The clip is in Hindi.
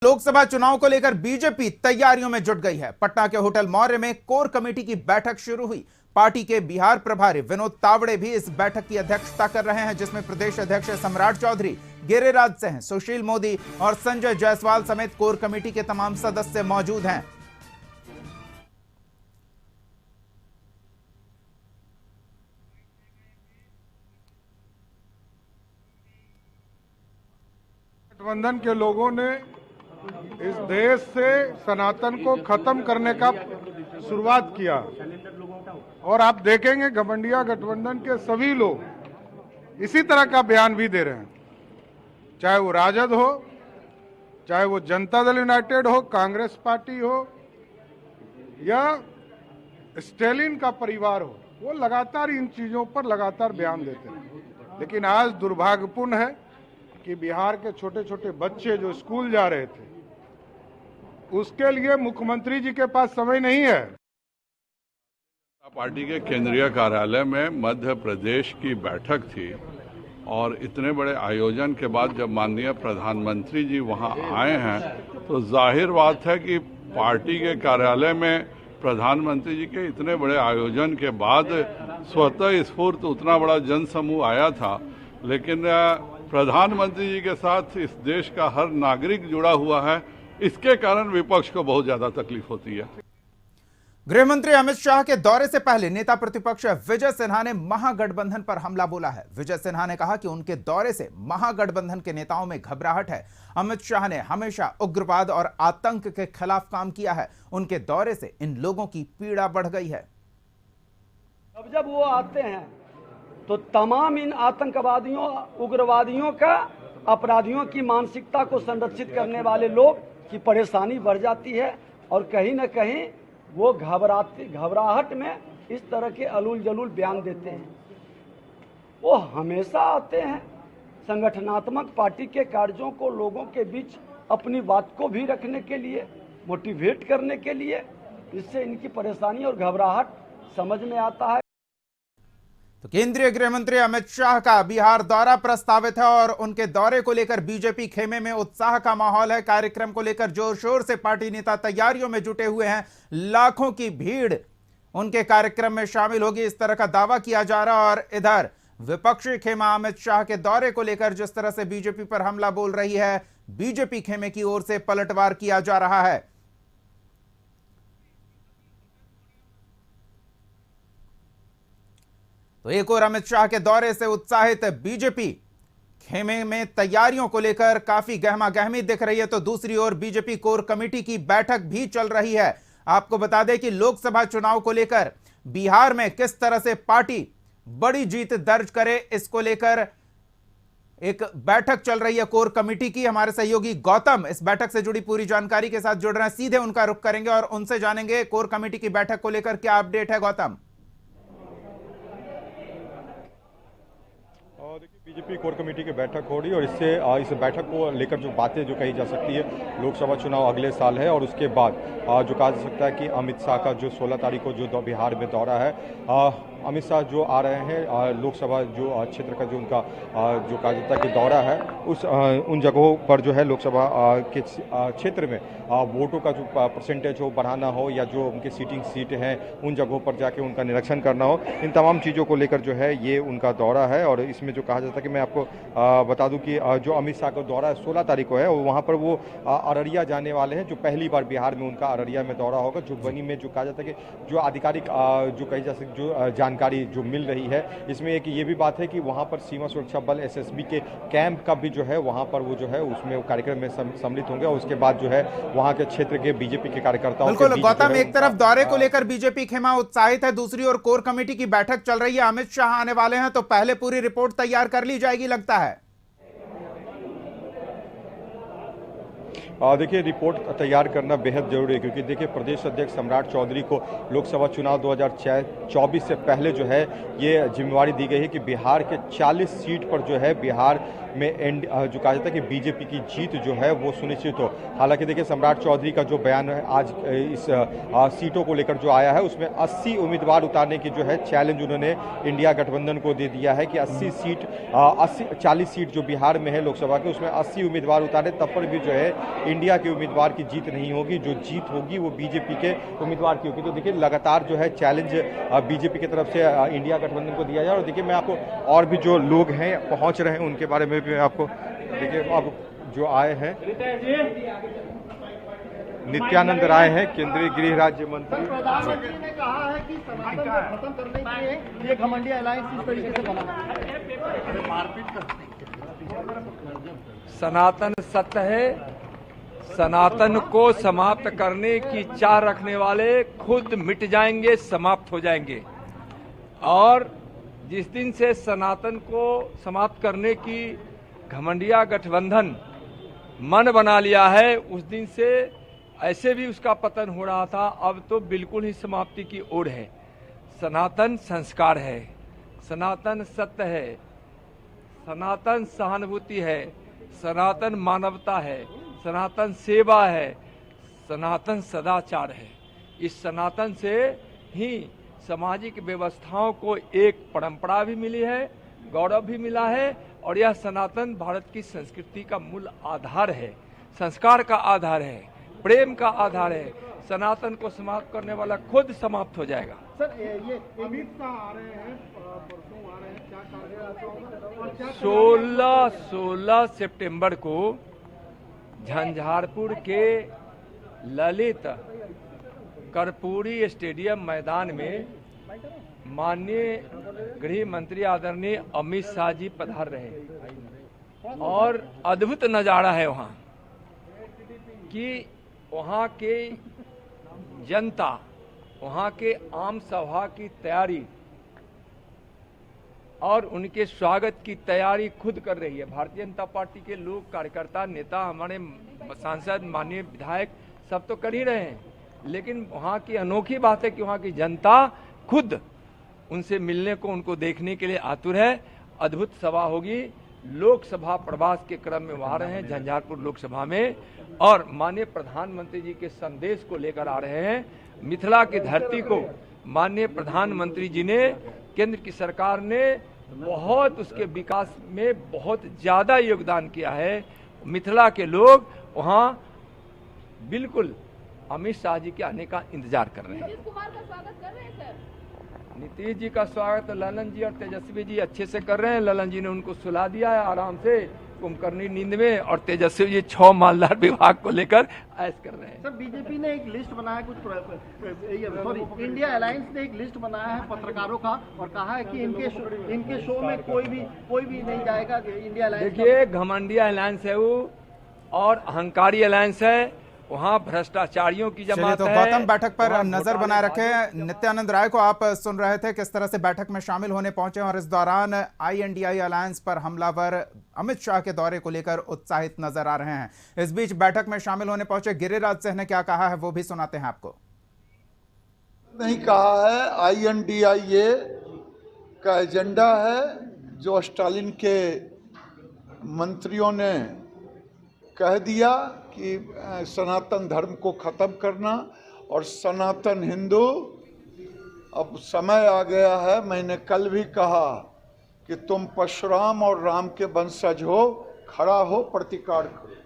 लोकसभा चुनाव को लेकर बीजेपी तैयारियों में जुट गई है। पटना के होटल मौर्य में कोर कमेटी की बैठक शुरू हुई। पार्टी के बिहार प्रभारी विनोद तावड़े भी इस बैठक की अध्यक्षता कर रहे हैं, जिसमें प्रदेश अध्यक्ष सम्राट चौधरी, गिरिराज सिंह, सुशील मोदी और संजय जायसवाल समेत कोर कमेटी के तमाम सदस्य मौजूद हैं। गठबंधन के लोगों ने इस देश से सनातन को खत्म करने का शुरुआत किया और आप देखेंगे घमंडिया गठबंधन के सभी लोग इसी तरह का बयान भी दे रहे हैं, चाहे वो राजद हो, चाहे वो जनता दल यूनाइटेड हो, कांग्रेस पार्टी हो या स्टालिन का परिवार हो, वो लगातार इन चीजों पर लगातार बयान देते हैं। लेकिन आज दुर्भाग्यपूर्ण है कि बिहार के छोटे छोटे बच्चे जो स्कूल जा रहे थे, उसके लिए मुख्यमंत्री जी के पास समय नहीं है। पार्टी के केंद्रीय कार्यालय में मध्य प्रदेश की बैठक थी और इतने बड़े आयोजन के बाद जब माननीय प्रधानमंत्री जी वहां आए हैं तो जाहिर बात है कि पार्टी के कार्यालय में प्रधानमंत्री जी के इतने बड़े आयोजन के बाद स्वतः स्फूर्त उतना बड़ा जनसमूह आया था, लेकिन प्रधानमंत्री जी के साथ इस देश का हर नागरिक जुड़ा हुआ है। इसके कारण विपक्ष को बहुत ज्यादा तकलीफ होती है। गृह मंत्री अमित शाह के दौरे से पहले नेता प्रतिपक्ष विजय सिन्हा ने महागठबंधन पर हमला बोला है। विजय सिन्हा ने कहा कि उनके दौरे से महागठबंधन के नेताओं में घबराहट है। अमित शाह ने हमेशा उग्रवाद और आतंक के खिलाफ काम किया है। उनके दौरे से इन लोगों की पीड़ा बढ़ गई है। अब जब वो आते हैं तो तमाम इन आतंकवादियों, उग्रवादियों का, अपराधियों की मानसिकता को संरक्षित करने वाले लोग की परेशानी बढ़ जाती है और कहीं न कहीं वो घबराहट में इस तरह के अलूल जलूल बयान देते हैं। वो हमेशा आते हैं संगठनात्मक पार्टी के कार्यों को लोगों के बीच अपनी बात को भी रखने के लिए, मोटिवेट करने के लिए। इससे इनकी परेशानी और घबराहट समझ में आता है। तो केंद्रीय गृह मंत्री अमित शाह का बिहार दौरा प्रस्तावित है और उनके दौरे को लेकर बीजेपी खेमे में उत्साह का माहौल है। कार्यक्रम को लेकर जोर शोर से पार्टी नेता तैयारियों में जुटे हुए हैं। लाखों की भीड़ उनके कार्यक्रम में शामिल होगी, इस तरह का दावा किया जा रहा है। और इधर विपक्षी खेमा अमित शाह के दौरे को लेकर जिस तरह से बीजेपी पर हमला बोल रही है, बीजेपी खेमे की ओर से पलटवार किया जा रहा है। तो एक और अमित शाह के दौरे से उत्साहित बीजेपी खेमे में तैयारियों को लेकर काफी गहमा गहमी दिख रही है, तो दूसरी ओर बीजेपी कोर कमेटी की बैठक भी चल रही है। आपको बता दें कि लोकसभा चुनाव को लेकर बिहार में किस तरह से पार्टी बड़ी जीत दर्ज करे, इसको लेकर एक बैठक चल रही है कोर कमेटी की। हमारे सहयोगी गौतम इस बैठक से जुड़ी पूरी जानकारी के साथ जुड़ रहे हैं, सीधे उनका रुख करेंगे और उनसे जानेंगे कोर कमेटी की बैठक को लेकर क्या अपडेट है। गौतम, देखिए, बीजेपी कोर कमेटी की बैठक हो रही है और इससे इस बैठक को लेकर जो बातें जो कही जा सकती है, लोकसभा चुनाव अगले साल है और उसके बाद जो कहा जा सकता है कि अमित शाह का जो 16 तारीख को जो बिहार में दौरा है, अमित शाह जो आ रहे हैं लोकसभा जो क्षेत्र का जो उनका जो कहा जाता है कि दौरा है, उन जगहों पर जो है लोकसभा के क्षेत्र में वोटों का जो परसेंटेज हो बढ़ाना हो या जो उनके सीटिंग सीट हैं उन जगहों पर जाके उनका निरीक्षण करना हो, इन तमाम चीज़ों को लेकर जो है ये उनका दौरा है। और इसमें जो कहा जाता है कि मैं आपको बता दूं कि जो अमित शाह का दौरा 16 तारीख को है और वहाँ पर वो अररिया जाने वाले हैं, जो पहली बार बिहार में उनका अररिया में दौरा होगा। जो बनी में जो कहा जाता है कि जो आधिकारिक जो कही जा सकती जो जानकारी जो मिल रही है, इसमें एक ये भी बात है कि वहाँ पर सीमा सुरक्षा बल एसएसबी के कैंप का भी जो है वहाँ पर वो जो है उसमें कार्यक्रम में सम्मिलित होंगे और उसके बाद जो है वहाँ के क्षेत्र के बीजेपी के कार्यकर्ताओं। बिल्कुल गौतम, एक तरफ दौरे को लेकर बीजेपी खेमा उत्साहित है, दूसरी ओर कोर कमेटी की बैठक चल रही है। अमित शाह आने वाले हैं तो पहले पूरी रिपोर्ट तैयार कर ली जाएगी लगता है। देखिए, रिपोर्ट तैयार करना बेहद जरूरी है क्योंकि देखिए प्रदेश अध्यक्ष सम्राट चौधरी को लोकसभा चुनाव 2024 से पहले जो है ये जिम्मेवारी दी गई है कि बिहार के 40 सीट पर जो है बिहार में जो कहा जाता है कि बीजेपी की जीत जो है वो सुनिश्चित हो। हालांकि देखिए, सम्राट चौधरी का जो बयान है आज इस सीटों को लेकर जो आया है, उसमें 80 उम्मीदवार उतारने की जो है चैलेंज उन्होंने इंडिया गठबंधन को दे दिया है कि 40 सीट जो बिहार में है लोकसभा के, उसमें 80 उम्मीदवार उतारे, तब पर भी जो है इंडिया के उम्मीदवार की जीत नहीं होगी। जो जीत होगी वो बीजेपी के उम्मीदवार की होगी। तो देखिए, लगातार जो है चैलेंज बीजेपी की तरफ से इंडिया गठबंधन को दिया जाए। और देखिए, मैं आपको और भी जो लोग हैं पहुंच रहे हैं उनके बारे में भी आपको देखिए, अब जो आए हैं, नित्यानंद राय हैं, केंद्रीय गृह राज्य मंत्री। प्रधानमंत्री ने कहा है कि सनातन को खत्म करने के लिए ये घमंडी अलायंस इस तरीके से बना है। सनातन सत्य है। सनातन को समाप्त करने की चाह रखने वाले खुद मिट जाएंगे, समाप्त हो जाएंगे। और जिस दिन से सनातन को समाप्त करने की घमंडिया गठबंधन मन बना लिया है, उस दिन से ऐसे भी उसका पतन हो रहा था, अब तो बिल्कुल ही समाप्ति की ओर है। सनातन संस्कार है, सनातन सत्य है, सनातन सहानुभूति है, सनातन मानवता है, सनातन सेवा है, सनातन सदाचार है। इस सनातन से ही सामाजिक व्यवस्थाओं को एक परंपरा भी मिली है, गौरव भी मिला है। और यह सनातन भारत की संस्कृति का मूल आधार है, संस्कार का आधार है, प्रेम का आधार है। सनातन को समाप्त करने वाला खुद समाप्त हो जाएगा। सर, ये अमित शाह आ रहे हैं, परसों आ रहे हैं, क्या 16 सितंबर को झंझारपुर के ललित कर्पूरी स्टेडियम मैदान में माननीय गृह मंत्री आदरणीय अमित शाह जी पधार रहे। और अद्भुत नज़ारा है वहाँ कि वहाँ के जनता, वहाँ के आम सभा की तैयारी और उनके स्वागत की तैयारी खुद कर रही है। भारतीय जनता पार्टी के लोग, कार्यकर्ता, नेता, हमारे सांसद, माननीय विधायक सब तो कर ही रहे हैं, लेकिन वहाँ की अनोखी बात है कि वहाँ की जनता खुद उनसे मिलने को, उनको देखने के लिए आतुर है। अद्भुत सभा होगी। लोकसभा प्रवास के क्रम में वहाँ रहे हैं झंझारपुर लोकसभा में, और माननीय प्रधानमंत्री जी के संदेश को लेकर आ रहे हैं। मिथिला की धरती को माननीय प्रधानमंत्री जी ने, केंद्र की सरकार ने बहुत उसके विकास में बहुत ज़्यादा योगदान किया है। मिथिला के लोग वहाँ बिल्कुल अमित शाह जी के आने का इंतजार कर रहे हैं। नीतीश कुमार का स्वागत कर रहे हैं सर? नीतीश जी का स्वागत ललन जी और तेजस्वी जी अच्छे से कर रहे हैं। ललन जी ने उनको सुला दिया है आराम से कुंभकर्णी नींद में, और तेजस्वी जी 6 मालदार विभाग को लेकर ऐश कर रहे हैं। सर, बीजेपी ने एक लिस्ट बनाया, इंडिया अलायंस ने एक लिस्ट बनाया है पत्रकारों का, और कहा है कि इनके शो में कोई भी नहीं जाएगा इंडिया अलायंस। देखिए, घमंडिया अलायंस है वो, और अहंकारी अलायंस है। वहाँ भ्रष्टाचारियों की जमात तो है। गौतम, बैठक पर नजर बनाए रखे। नित्यानंद राय को आप सुन रहे थे, किस तरह से बैठक में शामिल होने पहुंचे, और इस दौरान INDI अलायंस पर हमलावर अमित शाह के दौरे को लेकर उत्साहित नजर आ रहे हैं। इस बीच बैठक में शामिल होने पहुंचे गिरिराज सिंह ने क्या कहा है वो भी सुनाते हैं आपको। नहीं कहा है, INDIA का एजेंडा है जो स्टालिन के मंत्रियों ने कह दिया कि सनातन धर्म को खत्म करना, और सनातन हिंदू, अब समय आ गया है। मैंने कल भी कहा कि तुम परशुराम और राम के वंशज हो, खड़ा हो, प्रतिकार करो।